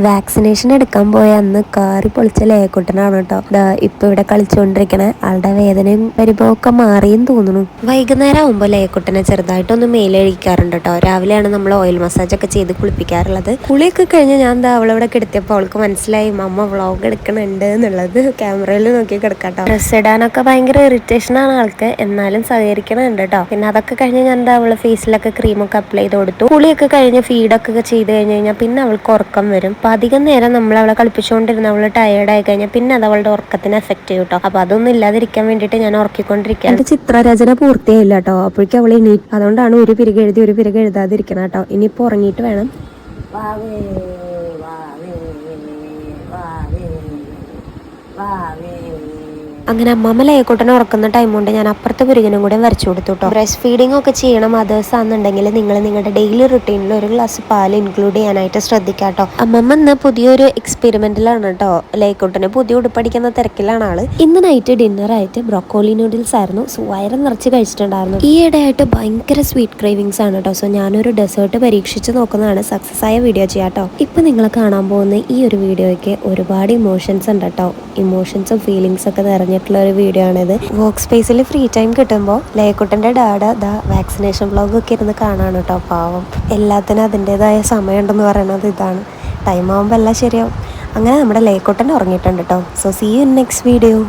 Vaccination എടുക്കാൻ പോയ അന്ന് കാറി പൊളിച്ച ലേക്കുട്ടനാണ് കേട്ടോ. ഇപ്പൊ ഇവിടെ കളിച്ചുകൊണ്ടിരിക്കണേ. ആളുടെ വേദനയും പരിഭവമൊക്കെ മാറിയെന്ന് തോന്നുന്നു. വൈകുന്നേരം ആകുമ്പോൾ ലേക്കുട്ടനെ ചെറുതായിട്ടൊന്ന് മേലഴിക്കാറുണ്ട് കേട്ടോ. രാവിലെയാണ് നമ്മൾ ഓയിൽ മസാജ് ഒക്കെ ചെയ്ത് കുളിപ്പിക്കാറുള്ളത്. കുളിയൊക്കെ കഴിഞ്ഞ് ഞാൻ എന്താ അവളവിടെ കിടത്തിയപ്പോൾ അവൾക്ക് മനസ്സിലായി അമ്മ വ്ളോഗ് എടുക്കണുണ്ട് എന്നുള്ളത്. ക്യാമറയിൽ നോക്കി കിടക്കാട്ടോ. ഡ്രസ്സ് ഇടാനൊക്കെ ഭയങ്കര ഇറിറ്റേഷനാണ് ആൾക്ക്, എന്നാലും സഹകരിക്കണുണ്ട് കേട്ടോ. പിന്നെ അതൊക്കെ കഴിഞ്ഞ് ഞാൻ എന്താ അവള് ഫേസിലൊക്കെ ക്രീമൊക്കെ അപ്ലൈ ചെയ്ത് കൊടുത്തു. കുളിയൊക്കെ കഴിഞ്ഞ് ഫീഡൊക്കെ ചെയ്ത് കഴിഞ്ഞ് കഴിഞ്ഞാൽ പിന്നെ അവൾക്ക് ഉറക്കം വരും. അപ്പൊ അധികം നേരം നമ്മൾ അവളെ കളിപ്പിച്ചുകൊണ്ടിരുന്ന അവള് ടയേർഡ് ആയി കഴിഞ്ഞാൽ പിന്നെ അത് അവളുടെ ഉറക്കത്തിന് എഫക്ട് ചെയ്യും കേട്ടോ. അപ്പൊ അതൊന്നും ഇല്ലാതിരിക്കാൻ വേണ്ടിയിട്ട് ഞാൻ ഉറക്കിക്കൊണ്ടിരിക്കുക. എന്റെ ചിത്രരചന പൂർത്തിയായില്ല കേട്ടോ. അപ്പോഴേക്കും അവൾ എണീറ്റ്. അതുകൊണ്ടാണ് ഒരു പിരിക് എഴുതി ഒരു പിരിക് എഴുതാതിരിക്കണം കേട്ടോ. ഇനിയിപ്പോൾ ഉറങ്ങിയിട്ട് വേണം. അങ്ങനെ അമ്മമ്മ ലേക്കുട്ടനെ ഉറക്കുന്ന ടൈം കൊണ്ട് ഞാൻ അപ്പുറത്തെ പുരുകനും കൂടെ വരച്ചു കൊടുത്തു കേട്ടോ. ബ്രസ്റ്റ് ഫീഡിംഗ് ഒക്കെ ചെയ്യണ മദേഴ്സ് ആണെന്നുണ്ടെങ്കിൽ നിങ്ങൾ നിങ്ങളുടെ ഡെയിലി റുട്ടീനിൽ ഒരു ഗ്ലാസ് പാൽ ഇൻക്ലൂഡ് ചെയ്യാനായിട്ട് ശ്രദ്ധിക്കാം കേട്ടോ. അമ്മമ്മ ഇന്ന് പുതിയൊരു എക്സ്പെരിമെന്റിലാണ് കേട്ടോ. ലേക്കുട്ടന് പുതിയ ഉടുപ്പടിക്കുന്ന തിരക്കിലാണ് ആള്. ഇന്ന് നൈറ്റ് ഡിന്നറായിട്ട് ബ്രോക്കോളി നൂഡിൽസ് ആയിരുന്നു. വയറ് നിറച്ച് കഴിച്ചിട്ടുണ്ടായിരുന്നു. ഈ ഇടയായിട്ട് ഭയങ്കര സ്വീറ്റ് ക്രേവിങ്സ് ആണ് കേട്ടോ. സോ ഞാനൊരു ഡെസേർട്ട് പരീക്ഷിച്ച് നോക്കുന്നതാണ്. സക്സസ് ആയ വീഡിയോ ചെയ്യാം കേട്ടോ. ഇപ്പൊ നിങ്ങൾ കാണാൻ പോകുന്ന ഈ ഒരു വീഡിയോയ്ക്ക് ഒരുപാട് ഇമോഷൻസ് ഉണ്ട് കേട്ടോ. ഇമോഷൻസും ഫീലിങ്സ് ഒക്കെ നിറഞ്ഞിട്ടുള്ള ഒരു വീഡിയോ ആണിത്. വർക്ക് സ്പേസിൽ ഫ്രീ ടൈം കിട്ടുമ്പോൾ ലേക്കുട്ടൻ്റെ ഡാഡ വാക്സിനേഷൻ വ്ളോഗ് ഒക്കെ ഇരുന്ന് കാണാണ് കേട്ടോ. പാവം, എല്ലാത്തിനും അതിൻ്റെതായ സമയമുണ്ടെന്ന് പറയുന്നത് ഇതാണ്. ടൈം ആകുമ്പോൾ എല്ലാം ശരിയാവും. അങ്ങനെ നമ്മുടെ ലേക്കുട്ടൻ ഉറങ്ങിയിട്ടുണ്ട് കേട്ടോ. So see you in next video.